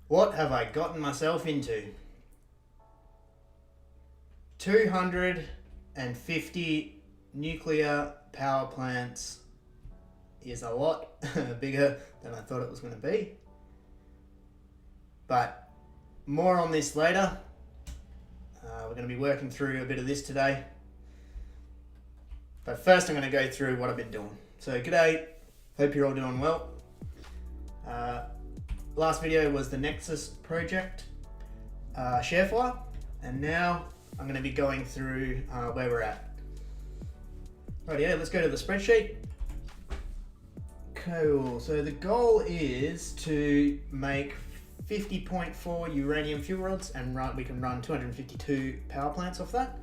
What have I gotten myself into? 250 nuclear power plants is a lot bigger than I thought it was going to be. But more on this later. We're going to be working through a bit of this today. But first I'm going to go through what I've been doing. So g'day, hope you're all doing well. Last video was the NEXUS project share file, and now I'm going to be going through where we're at. Right, yeah, let's go to the spreadsheet. Cool, so the goal is to make 50.4 uranium fuel rods, and we can run 252 power plants off that.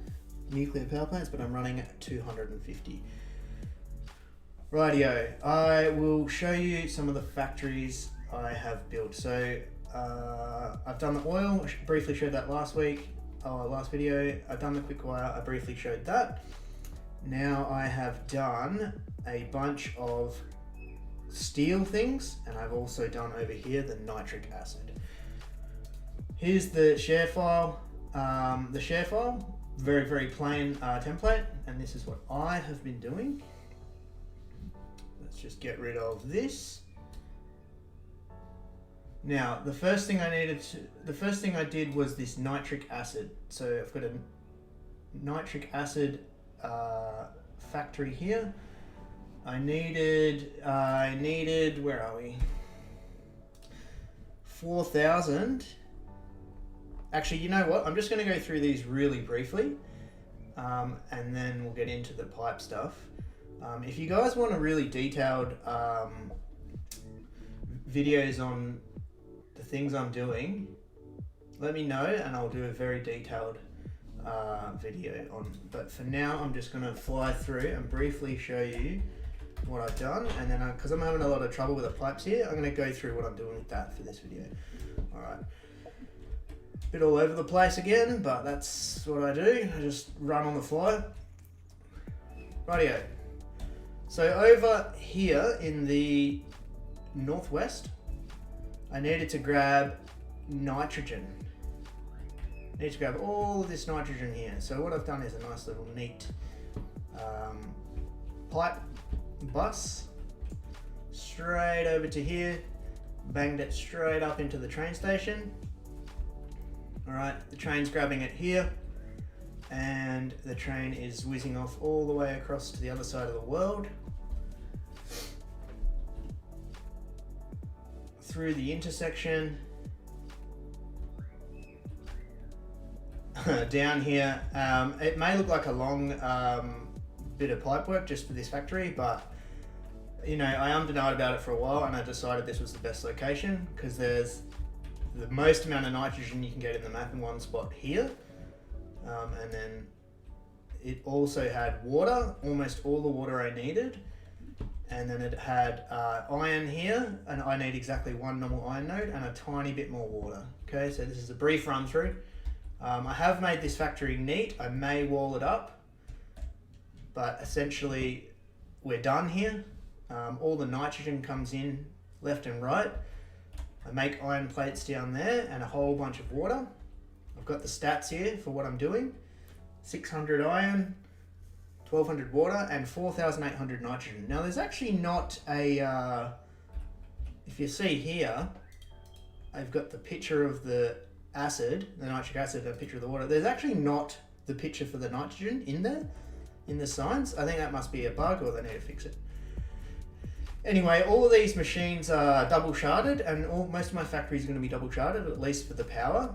Nuclear power plants, but I'm running at 250. Rightio, I will show you some of the factories I have built. So I've done the oil, I briefly showed that last video. I've done the quick wire, I briefly showed that. Now I have done a bunch of steel things, and I've also done over here the nitric acid. Here's the share file. The share file, very, very plain template, and this is what I have been doing. Let's just get rid of this. Now, the first thing I did was this nitric acid. So I've got a nitric acid factory here. I needed, where are we? 4,000. Actually, you know what? I'm just going to go through these really briefly, and then we'll get into the pipe stuff. If you guys want a really detailed videos on the things I'm doing, let me know and I'll do a very detailed video on. But for now, I'm just going to fly through and briefly show you what I've done, and then because I'm having a lot of trouble with the pipes here, I'm going to go through what I'm doing with that for this video. All right. Bit all over the place again, but that's what I do. I just run on the fly. Rightio. So over here in the northwest, I needed to grab nitrogen. I need to grab all of this nitrogen here. So what I've done is a nice little neat pipe bus straight over to here, banged it straight up into the train station. All right, the train's grabbing it here, and the train is whizzing off all the way across to the other side of the world, through the intersection, down here. It may look like a long bit of pipe work just for this factory, but you know, I denied about it for a while, and I decided this was the best location because there's the most amount of nitrogen you can get in the map in one spot here, and then it also had water, almost all the water I needed, and then it had iron here, and I need exactly one normal iron node and a tiny bit more water. Okay, so this is a brief run through. I have made this factory neat. I may wall it up, but essentially we're done here. All the nitrogen comes in left and right. I make iron plates down there and a whole bunch of water. I've got the stats here for what I'm doing. 600 iron, 1200 water, and 4,800 nitrogen. Now there's actually not a, if you see here, I've got the picture of the acid, the nitric acid, and a picture of the water. There's actually not the picture for the nitrogen in there, in the signs. I think that must be a bug, or they need to fix it. Anyway, all of these machines are double sharded, and most of my factory is going to be double sharded, at least for the power,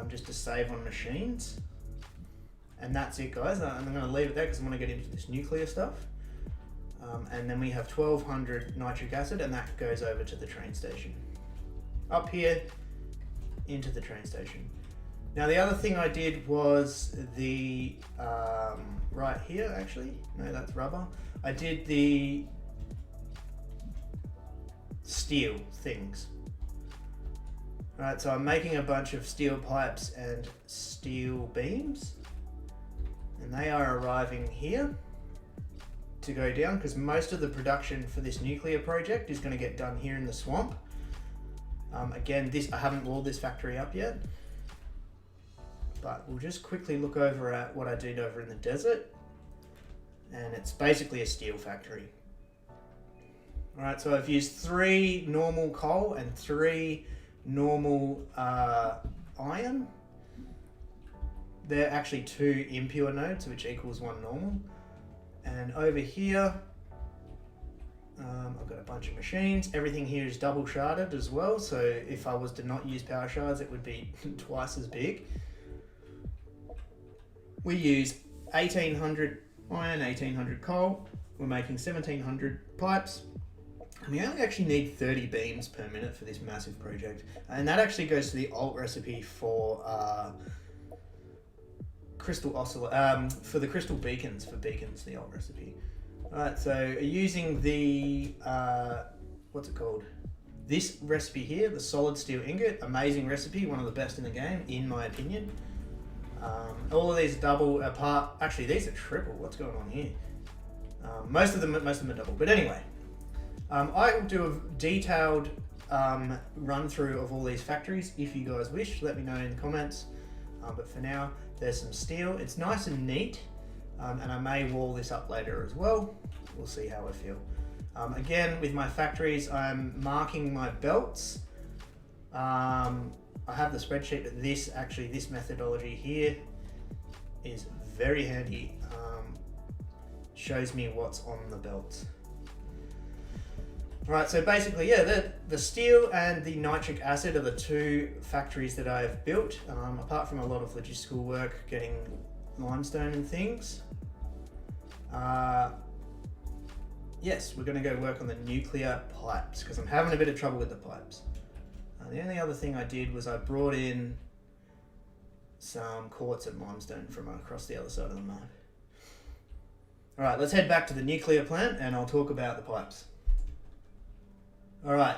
just to save on machines. And that's it, guys. I'm going to leave it there because I'm going to get into this nuclear stuff. And then we have 1200 nitric acid, and that goes over to the train station. Up here, into the train station. Now the other thing I did was the, right here actually, no, that's rubber. I did the steel things. Right, so I'm making a bunch of steel pipes and steel beams, and they are arriving here to go down because most of the production for this nuclear project is going to get done here in the swamp. Again, I haven't walled this factory up yet, but we'll just quickly look over at what I did over in the desert, and it's basically a steel factory. All right, so I've used 3 normal coal and 3 normal iron. They're actually 2 impure nodes, which equals 1 normal. And over here, I've got a bunch of machines. Everything here is double sharded as well, so if I was to not use power shards, it would be twice as big. We use 1800 iron, 1800 coal. We're making 1700 pipes. And we only actually need 30 beams per minute for this massive project. And that actually goes to the alt recipe for crystal for the crystal beacons, the alt recipe. Alright, so using the, what's it called? This recipe here, the solid steel ingot, amazing recipe, one of the best in the game, in my opinion. All of these double apart, actually these are triple, what's going on here? Most of them are double, but anyway. I will do a detailed run through of all these factories if you guys wish, let me know in the comments. But for now, there's some steel, it's nice and neat, and I may wall this up later as well. We'll see how I feel. Again, with my factories, I'm marking my belts. I have the spreadsheet, but this methodology here is very handy. Shows me what's on the belts. Right, so basically, yeah, the steel and the nitric acid are the 2 factories that I've built, apart from a lot of logistical work, getting limestone and things. Yes, we're going to go work on the nuclear pipes, because I'm having a bit of trouble with the pipes. The only other thing I did was I brought in some quartz and limestone from across the other side of the map. Alright, let's head back to the nuclear plant and I'll talk about the pipes. Alright,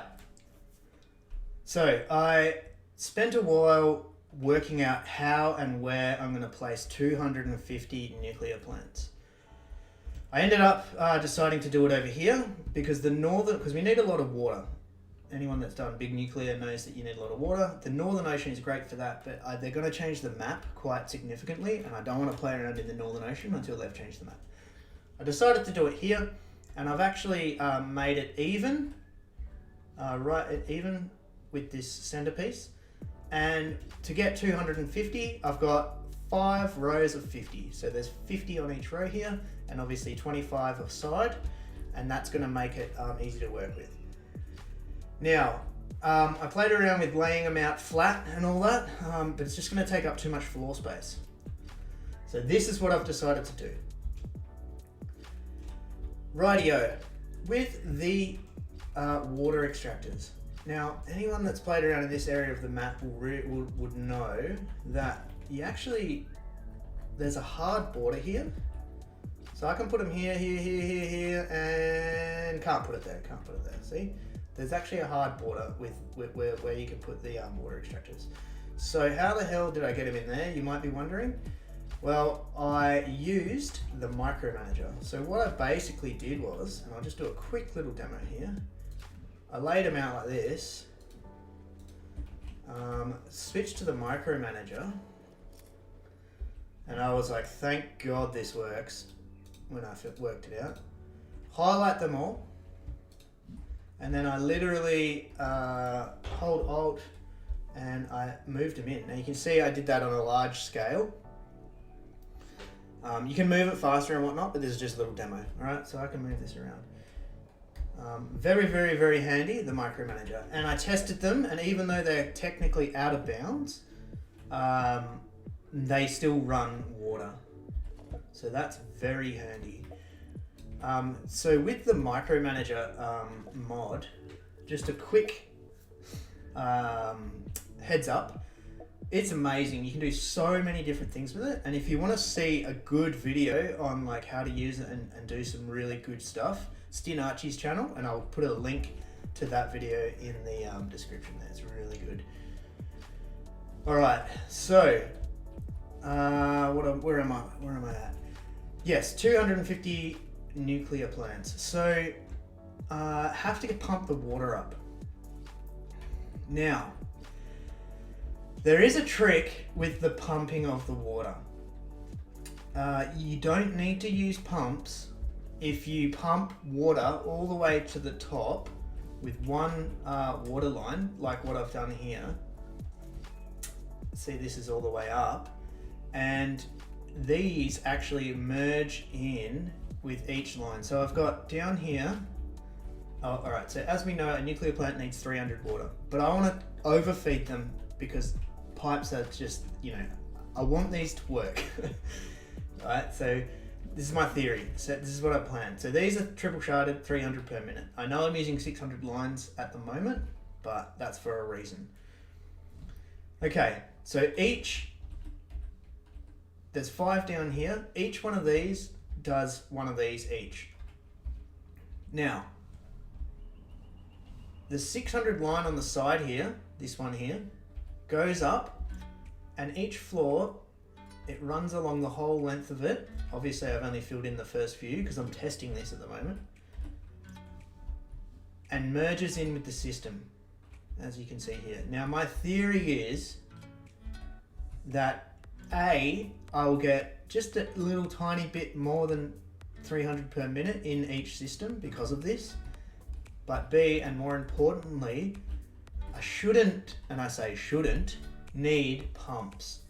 so I spent a while working out how and where I'm going to place 250 nuclear plants. I ended up deciding to do it over here because because we need a lot of water. Anyone that's done big nuclear knows that you need a lot of water. The Northern Ocean is great for that, but they're going to change the map quite significantly, and I don't want to play around in the Northern Ocean until they've changed the map. I decided to do it here, and I've actually made it even. Even with this centerpiece, and to get 250 I've got 5 rows of 50, so there's 50 on each row here and obviously 25 a side, and that's going to make it easy to work with. Now I played around with laying them out flat and all that, but it's just going to take up too much floor space, so this is what I've decided to do. Rightio, with the water extractors. Now, anyone that's played around in this area of the map would know that there's a hard border here. So I can put them here, and can't put it there, see? There's actually a hard border where you can put the water extractors. So how the hell did I get them in there, you might be wondering? Well, I used the micromanager. So what I basically did was, and I'll just do a quick little demo here, I laid them out like this, switched to the micromanager, and I was like, thank God this works, when I worked it out. Highlight them all, and then I literally hold Alt and I moved them in. Now you can see I did that on a large scale. You can move it faster and whatnot, but this is just a little demo, alright? So I can move this around. Very, very, very handy, the micromanager. And I tested them, and even though they're technically out of bounds, they still run water. So that's very handy. So with the micromanager mod, just a quick heads up, it's amazing. You can do so many different things with it. And if you want to see a good video on like how to use it and do some really good stuff, Stin Archi's channel, and I'll put a link to that video in the description there. It's really good. All right, so where am I at? Yes, 250 nuclear plants. So have to pump the water up. Now, there is a trick with the pumping of the water. You don't need to use pumps if you pump water all the way to the top with one water line, like what I've done here. See, this is all the way up, and these actually merge in with each line. So I've got down here, all right, so as we know, a nuclear plant needs 300 water, but I want to overfeed them because pipes are just, I want these to work. Right, so this is my theory. So this is what I planned. So these are triple sharded, 300 per minute. I know I'm using 600 lines at the moment, but that's for a reason. Okay, so there's 5 down here. Each one of these does one of these each. Now, the 600 line on the side here, this one here, goes up, and each floor, it runs along the whole length of it. Obviously, I've only filled in the first few because I'm testing this at the moment. And merges in with the system, as you can see here. Now, my theory is that I will get just a little tiny bit more than 300 per minute in each system because of this. But B, and more importantly, I shouldn't, and I say shouldn't, need pumps.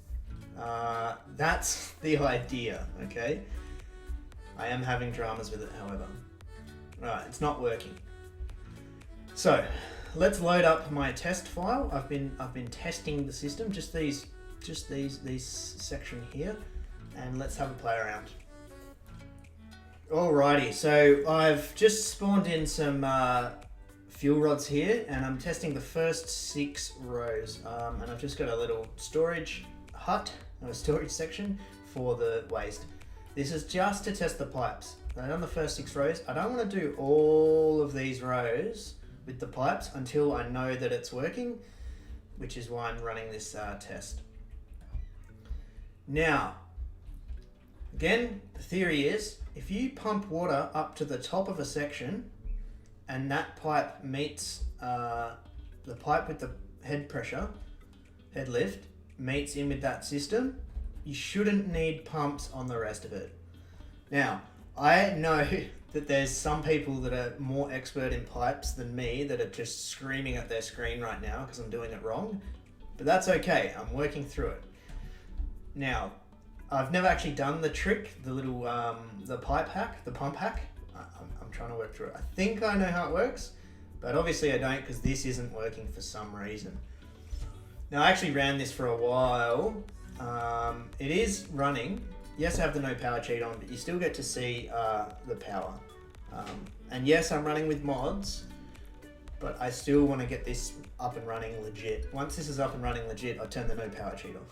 That's the idea, okay? I am having dramas with it, however. Right, it's not working. So, let's load up my test file. I've been testing the system, just these section here, and let's have a play around. Alrighty, so I've just spawned in some fuel rods here, and I'm testing the first 6 rows, and I've just got a little storage hut, a storage section for the waste. This is just to test the pipes. I've done the first 6 rows. I don't want to do all of these rows with the pipes until I know that it's working, which is why I'm running this test. Now, again, the theory is if you pump water up to the top of a section and that pipe meets the pipe with the head pressure, head lift, meets in with that system, you shouldn't need pumps on the rest of it. Now, I know that there's some people that are more expert in pipes than me that are just screaming at their screen right now because I'm doing it wrong, but that's okay, I'm working through it. Now, I've never actually done the trick, the little, the pipe hack, the pump hack. I'm trying to work through it. I think I know how it works, but obviously I don't because this isn't working for some reason. Now, I actually ran this for a while. It is running. Yes, I have the no power cheat on, but you still get to see the power. And yes, I'm running with mods, but I still want to get this up and running legit. Once this is up and running legit, I'll turn the no power cheat off.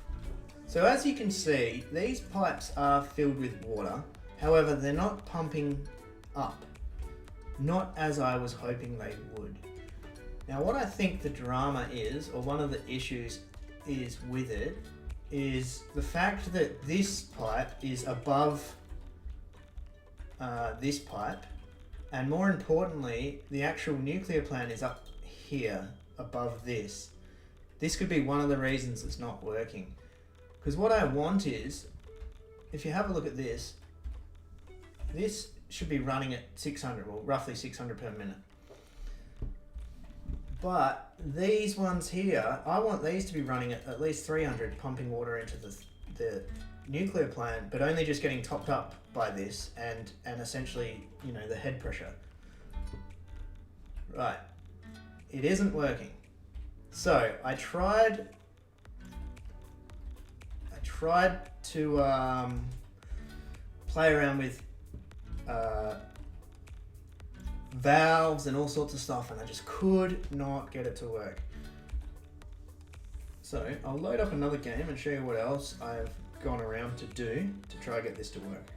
So as you can see, these pipes are filled with water. However, they're not pumping up. Not as I was hoping they would. Now, what I think the drama is, or one of the issues is with it, is the fact that this pipe is above this pipe, and more importantly, the actual nuclear plant is up here above this. This could be one of the reasons it's not working. Because what I want is, if you have a look at this, this should be running at 600, well, roughly 600 per minute. But these ones here, I want these to be running at least 300, pumping water into the nuclear plant, but only just getting topped up by this and essentially, the head pressure. Right. It isn't working. So I tried to play around with valves and all sorts of stuff, and I just could not get it to work. So I'll load up another game and show you what else I've gone around to do to try and get this to work.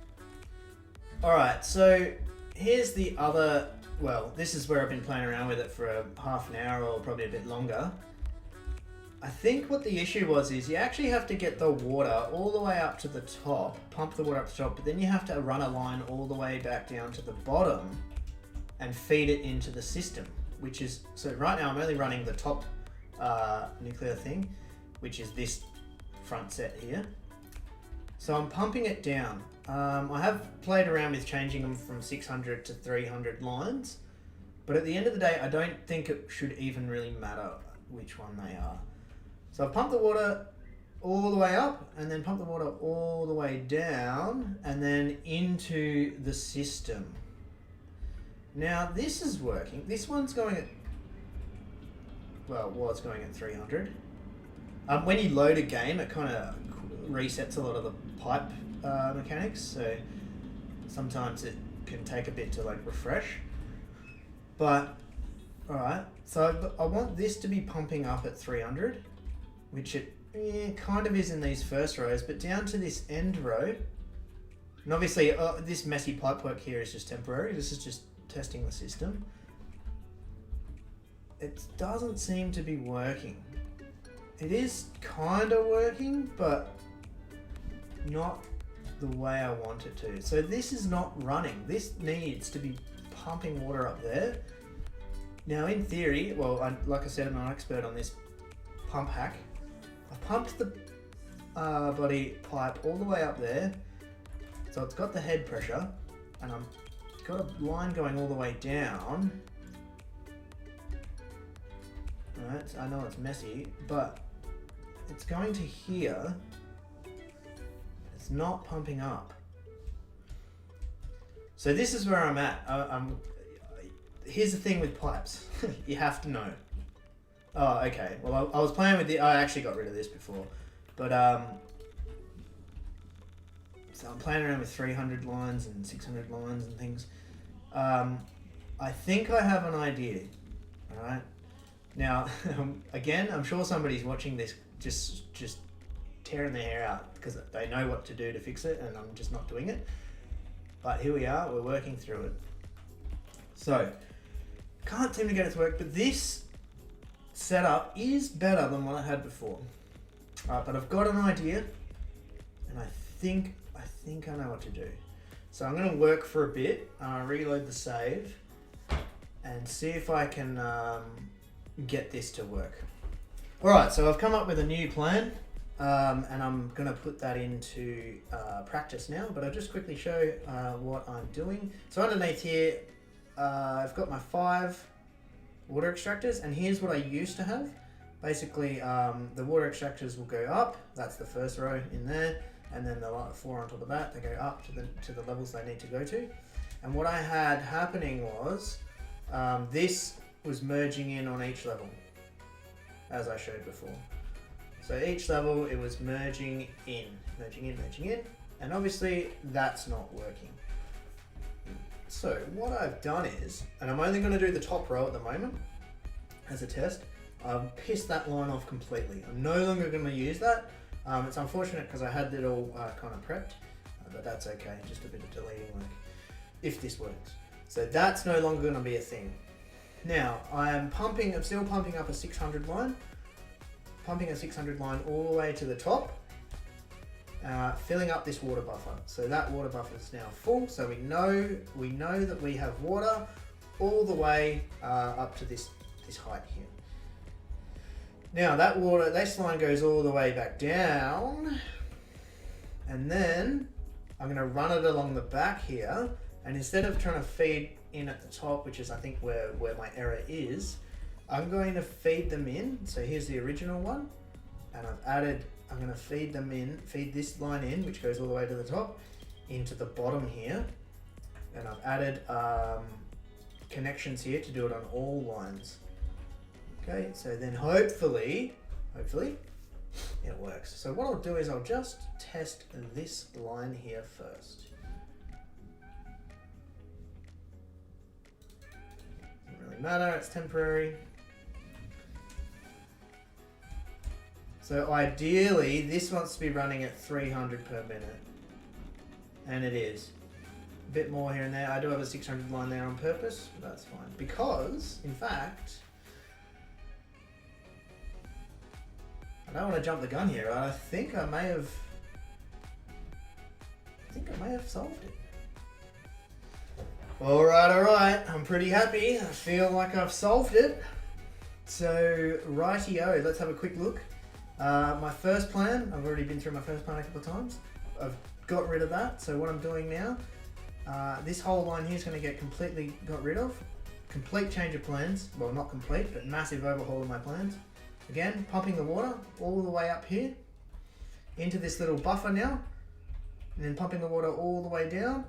Alright, so here's the other, well, this is where I've been playing around with it for half an hour or probably a bit longer. I think what the issue was is you actually have to get the water all the way up to the top, pump the water up to the top, but then you have to run a line all the way back down to the bottom and feed it into the system, which is, so right now I'm only running the top nuclear thing, which is this front set here. So I'm pumping it down. I have played around with changing them from 600 to 300 lines, but at the end of the day, I don't think it should even really matter which one they are. So I've pumped the water all the way up and then pump the water all the way down and then into the system. Now this is working. This one's going at, well, was going at 300. When you load a game, it kind of resets a lot of the pipe mechanics, so sometimes it can take a bit to like refresh. But alright, so I want this to be pumping up at 300, which it kind of is in these first rows, but down to this end row, and obviously this messy pipe work here is just temporary. This is just testing the system. It doesn't seem to be working. It is kind of working, but not the way I want it to. So this is not running. This needs to be pumping water up there. Now in theory, well, like I said, I'm an expert on this pump hack. I pumped the bloody pipe all the way up there, so it's got the head pressure, and I've got a line going all the way down. Alright, so I know it's messy, but it's going to here. It's not pumping up. So this is where I'm at. Here's the thing with pipes. You have to know. Oh, okay. Well, I was playing with I actually got rid of this before, but so I'm playing around with 300 lines and 600 lines and things. I think I have an idea. All right. Now, again, I'm sure somebody's watching this just tearing their hair out because they know what to do to fix it, and I'm just not doing it. But here we are. We're working through it. So, can't seem to get it to work, but this setup is better than what I had before. But I've got an idea, and I think I know what to do. So I'm going to work for a bit, reload the save, and see if I can get this to work. Alright, so I've come up with a new plan, and I'm going to put that into practice now, but I'll just quickly show what I'm doing. So underneath here, I've got my 5 water extractors, and here's what I used to have. Basically, the water extractors will go up. That's the first row in there, and then the 4 on top of that, they go up to the levels they need to go to. And what I had happening was this was merging in on each level, as I showed before. So each level it was merging in, and obviously that's not working. So what I've done is, and I'm only going to do the top row at the moment as a test, I've pissed that line off completely. I'm no longer going to use that. It's unfortunate because I had it all kind of prepped, but that's okay, just a bit of deleting work, if this works. So that's no longer going to be a thing. Now, I'm still pumping up a 600 line, pumping a 600 line all the way to the top, filling up this water buffer. So that water buffer is now full, so we know that we have water all the way up to this height here. Now this line goes all the way back down, and then I'm going to run it along the back here, and instead of trying to feed in at the top, which is I think where my error is, I'm going to feed them in. So here's the original one, and I'm going to feed this line in, which goes all the way to the top, into the bottom here, and I've added connections here to do it on all lines. Okay, so then hopefully it works. So what I'll do is I'll just test this line here first. Doesn't really matter, it's temporary. So ideally, this wants to be running at 300 per minute, and it is. A bit more here and there. I do have a 600 line there on purpose, but that's fine. Because, in fact, I don't want to jump the gun here. I think I may have solved it. Alright, I'm pretty happy. I feel like I've solved it. So rightio, let's have a quick look. My first plan, I've already been through my first plan a couple of times. I've got rid of that. So what I'm doing now, this whole line here is going to get completely got rid of. Complete change of plans. Well, not complete, but massive overhaul of my plans. Again, pumping the water all the way up here into this little buffer now, and then pumping the water all the way down,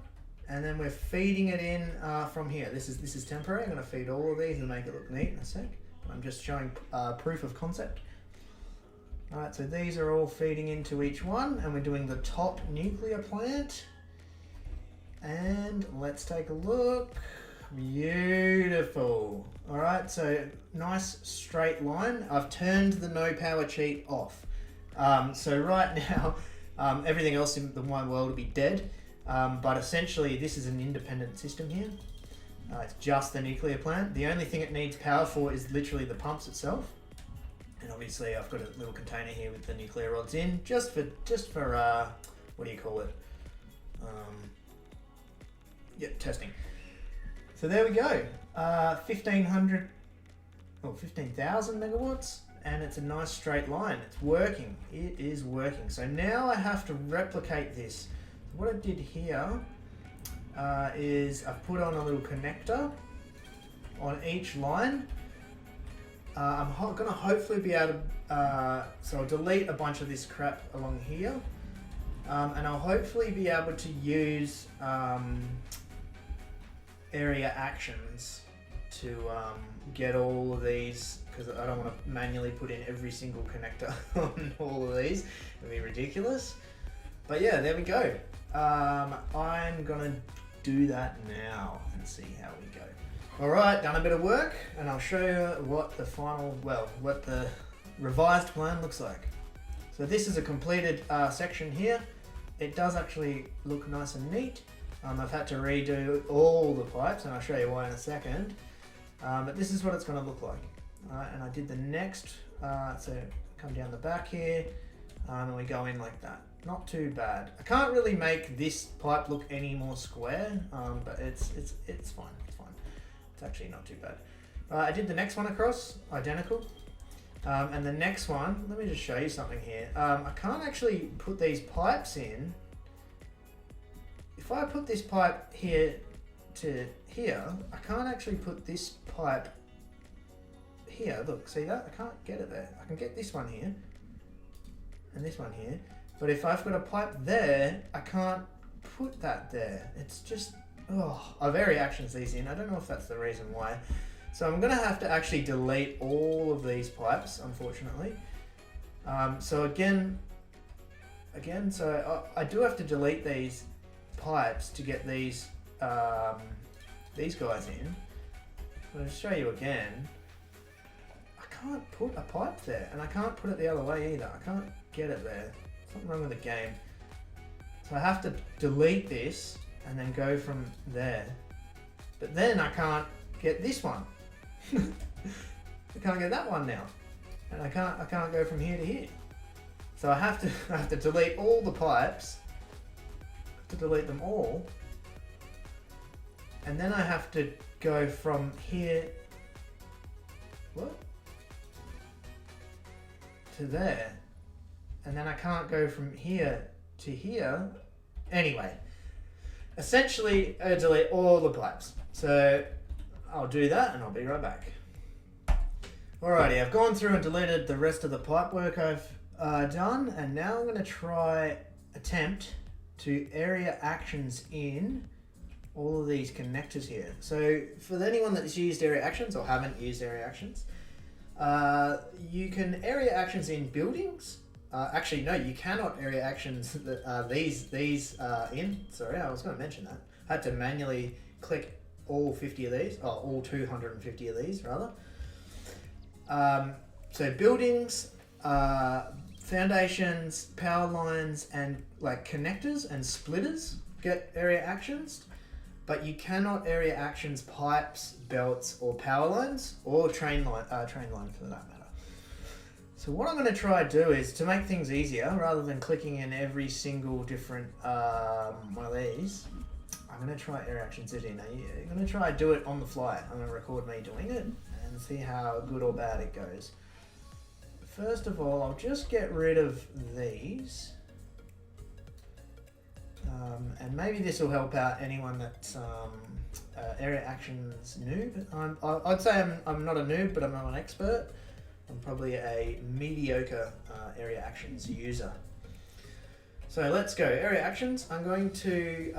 and then we're feeding it in from here. This is temporary. I'm going to feed all of these and make it look neat in a sec. I'm just showing proof of concept. Alright, so these are all feeding into each one, and we're doing the top nuclear plant. And let's take a look. Beautiful. Alright, so nice straight line. I've turned the no power cheat off. So right now, everything else in my world will be dead. But essentially, this is an independent system here. It's just the nuclear plant. The only thing it needs power for is literally the pumps itself. And obviously I've got a little container here with the nuclear rods in, just for what do you call it? Yeah, testing. So there we go. 15,000 megawatts, and it's a nice straight line. It's working. It is working. So now I have to replicate this. What I did here is I've put on a little connector on each line. I'm going to hopefully be able to, so I'll delete a bunch of this crap along here, and I'll hopefully be able to use area actions to get all of these, because I don't want to manually put in every single connector on all of these. It'd be ridiculous. But yeah, there we go. I'm going to do that now and see how we go. Alright, done a bit of work, and I'll show you what the what the revised plan looks like. So this is a completed section here. It does actually look nice and neat. I've had to redo all the pipes, and I'll show you why in a second. But this is what it's going to look like. Alright, and I did the next, so come down the back here, and we go in like that. Not too bad. I can't really make this pipe look any more square, but it's fine. It's fine. It's actually not too bad. I did the next one across, identical. And the next one, let me just show you something here. I can't actually put these pipes in. If I put this pipe here to here, I can't actually put this pipe here. Look, see that? I can't get it there. I can get this one here and this one here. But if I've got a pipe there, I can't put that there. It's just, I've area actions these in. I don't know if that's the reason why. So I'm gonna have to actually delete all of these pipes, unfortunately. So again, so I do have to delete these pipes to get these guys in. I'll just show you again. I can't put a pipe there, and I can't put it the other way either. I can't get it there. Something wrong with the game. So I have to delete this and then go from there. But then I can't get this one. I can't get that one now. And I can't go from here to here. So I have to delete all the pipes. I have to delete them all. And then I have to go from here to there. And then I can't go from here to here. Anyway, essentially I delete all the pipes. So I'll do that and I'll be right back. Alrighty, I've gone through and deleted the rest of the pipe work I've done, and now I'm going to attempt to area actions in all of these connectors here. So for anyone that's used area actions or haven't used area actions, you can area actions in buildings. Actually, no, you cannot area actions these in. Sorry, I was going to mention that. I had to manually click all 50 of these, all 250 of these rather. So buildings, foundations, power lines, and like connectors and splitters get area actions, but you cannot area actions pipes, belts, or power lines, or train line for that matter. So what I'm going to try to do is, to make things easier, rather than clicking in every single different one of these, I'm going to try area actions in. I'm going to try to do it on the fly. I'm going to record me doing it, and and see how good or bad it goes. First of all, I'll just get rid of these. And maybe this will help out anyone that's area actions noob. I'd say I'm not a noob, but I'm not an expert. I'm probably a mediocre area actions user. So let's go. Area actions. I'm going to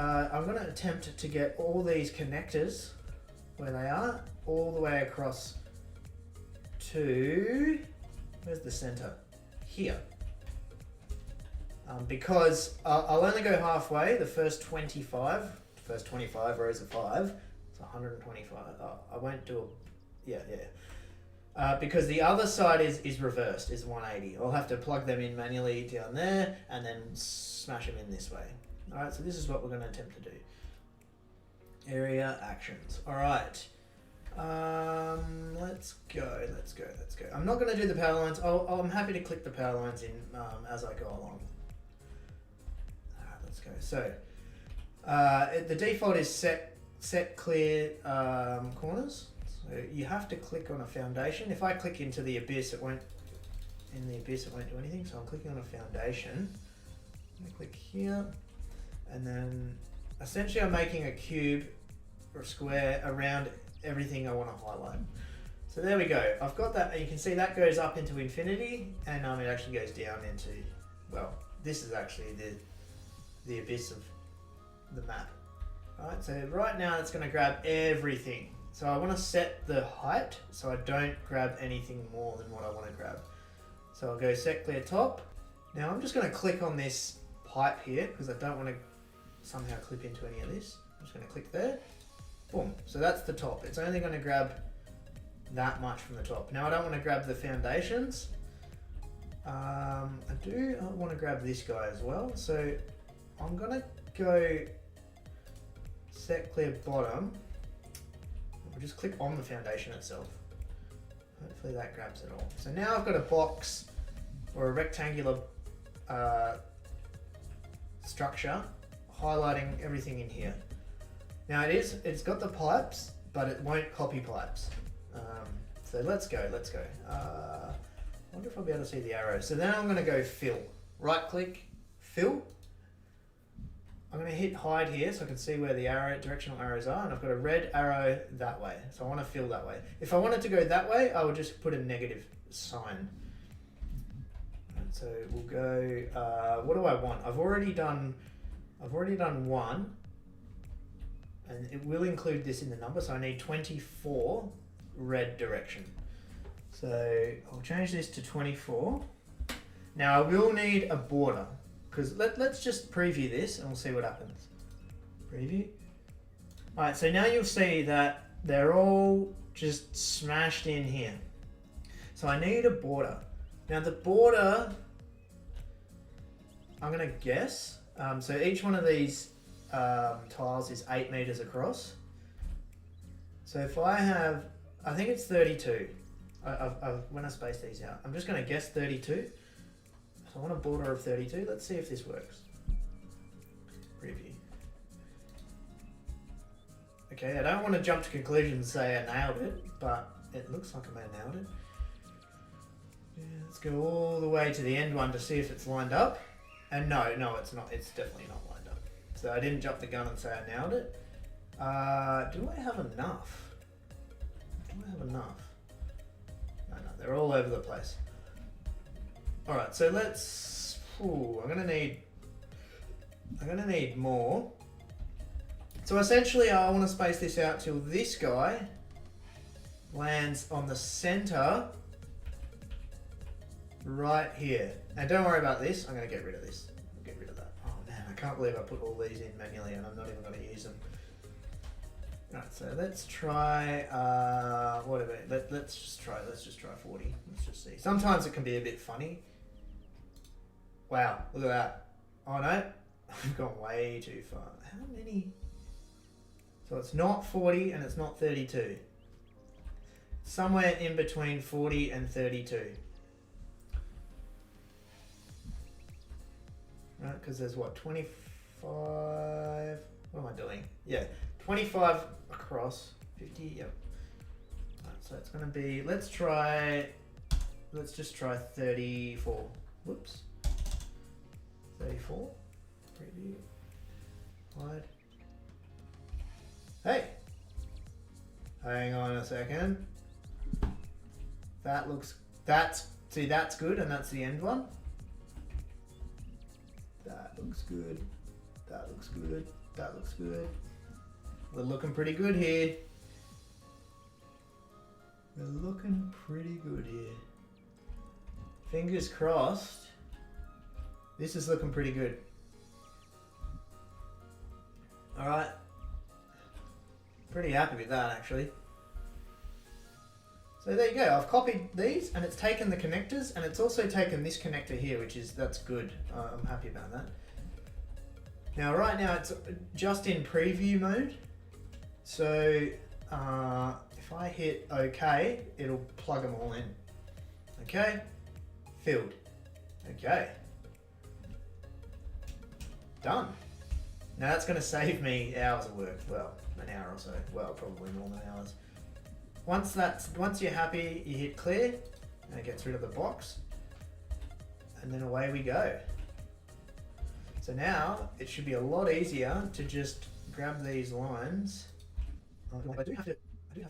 attempt to get all these connectors where they are all the way across to, where's the center? Here. Because I'll only go halfway. The first 25 rows of 5. It's 125. I won't do a, yeah. Because the other side is reversed, is 180. I'll have to plug them in manually down there and then smash them in this way. All right, so this is what we're going to attempt to do. Area actions. All right. Let's go. I'm not going to do the power lines. I'm happy to click the power lines in as I go along. All right, let's go. So the default is set clear corners. So you have to click on a foundation. If I click into the abyss, it won't do anything. So I'm clicking on a foundation. I'm going to click here, and then essentially I'm making a cube or a square around everything I want to highlight. So there we go. I've got that. You can see that goes up into infinity, and it actually goes down into, well, this is actually the abyss of the map. All right. So right now it's going to grab everything. So I want to set the height so I don't grab anything more than what I want to grab. So I'll go set clear top. Now I'm just going to click on this pipe here because I don't want to somehow clip into any of this. I'm just going to click there. Boom. So that's the top. It's only going to grab that much from the top. Now I don't want to grab the foundations. I want to grab this guy as well. So I'm going to go set clear bottom. We'll just click on the foundation itself. Hopefully that grabs it all. So now I've got a box or a rectangular structure highlighting everything in here. Now it's got the pipes, but it won't copy pipes. So let's go. I wonder if I'll be able to see the arrow. So then I'm going to go fill. Right click, fill. I'm going to hit hide here so I can see where the directional arrows are, and I've got a red arrow that way. So I want to fill that way. If I wanted to go that way, I would just put a negative sign. And so we'll go, what do I want? I've already done one, and it will include this in the number, so I need 24 red direction. So I'll change this to 24. Now I will need a border, because let's just preview this and we'll see what happens. Preview. All right, so now you'll see that they're all just smashed in here. So I need a border. Now the border, I'm gonna guess, so each one of these tiles is 8 meters across. So if I have, I think it's 32. When I space these out, I'm just gonna guess 32. So I want a border of 32. Let's see if this works. Preview. Okay, I don't want to jump to conclusions and say I nailed it, but it looks like I may have nailed it. Yeah, let's go all the way to the end one to see if it's lined up. And no, it's not. It's definitely not lined up. So I didn't jump the gun and say I nailed it. Do I have enough? No, they're all over the place. All right, so let's. I'm gonna need more. So essentially, I want to space this out till this guy lands on the center right here. And don't worry about this. I'm gonna get rid of this. Get rid of that. Oh man, I can't believe I put all these in manually, and I'm not even gonna use them. All right, so let's try. Whatever. Let's just try 40. Let's just see. Sometimes it can be a bit funny. Wow, look at that. Oh no, I've gone way too far. How many? So it's not 40 and it's not 32. Somewhere in between 40 and 32. Right, because there's what, 25? What am I doing? Yeah, 25 across, 50, yep. Right, So it's going to be, let's just try 34. Whoops. 34. Preview. Hide. Hey! Hang on a second. That looks, see that's good, and that's the end one. That looks good. That looks good. That looks good. We're looking pretty good here. We're looking pretty good here. Fingers crossed. This is looking pretty good. Alright. Pretty happy with that actually. So there you go, I've copied these and it's taken the connectors and it's also taken this connector here, that's good. I'm happy about that. Now right now it's just in preview mode. So if I hit OK, it'll plug them all in. Okay, filled. Okay. Done. Now that's going to save me hours of work. Well, an hour or so. Well, probably more than hours. Once you're happy, you hit clear, and it gets rid of the box, and then away we go. So now it should be a lot easier to just grab these lines. I do have to. There.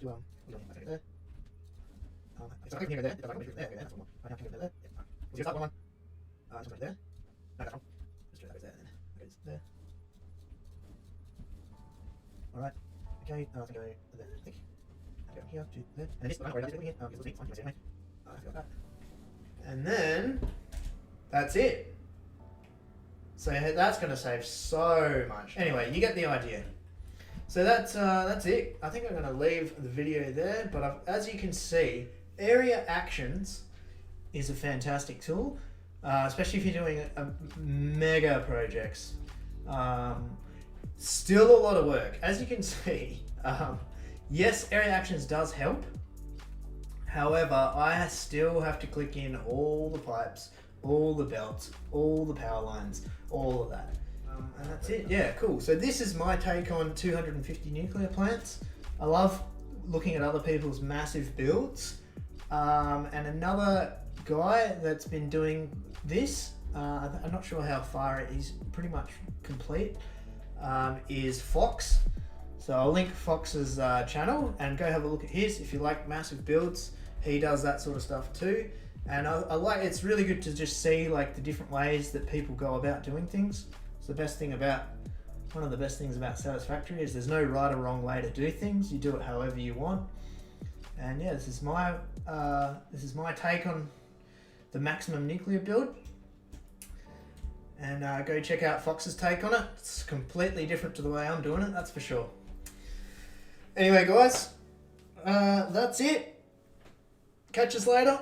So I can go there. If I can go there, that's one. I have to go there. Was your top one? This one there. No, that one. Just do that there. Then goes there. All right. Okay. I have to go there. I think. Go here to there. And this, don't worry about it here. Because it's neat. I forgot that. And then that's it. So that's going to save so much. Anyway, you get the idea. So that's it. I think I'm going to leave the video there. But as you can see, Area Actions is a fantastic tool, especially if you're doing mega projects. Still a lot of work. As you can see, yes, Area Actions does help. However, I still have to click in all the pipes, all the belts, all the power lines, all of that. And that's it. Yeah, cool. So this is my take on 250 nuclear plants. I love looking at other people's massive builds. And another guy that's been doing this, I'm not sure how far it is, pretty much complete, is Fox. So I'll link Fox's channel and go have a look at his. If you like massive builds, he does that sort of stuff too. And I like, it's really good to just see like the different ways that people go about doing things. It's one of the best things about Satisfactory is there's no right or wrong way to do things. You do it however you want. And yeah, this is my take on the maximum nuclear build. And go check out Fox's take on it. It's completely different to the way I'm doing it, that's for sure. Anyway, guys, that's it. Catch us later.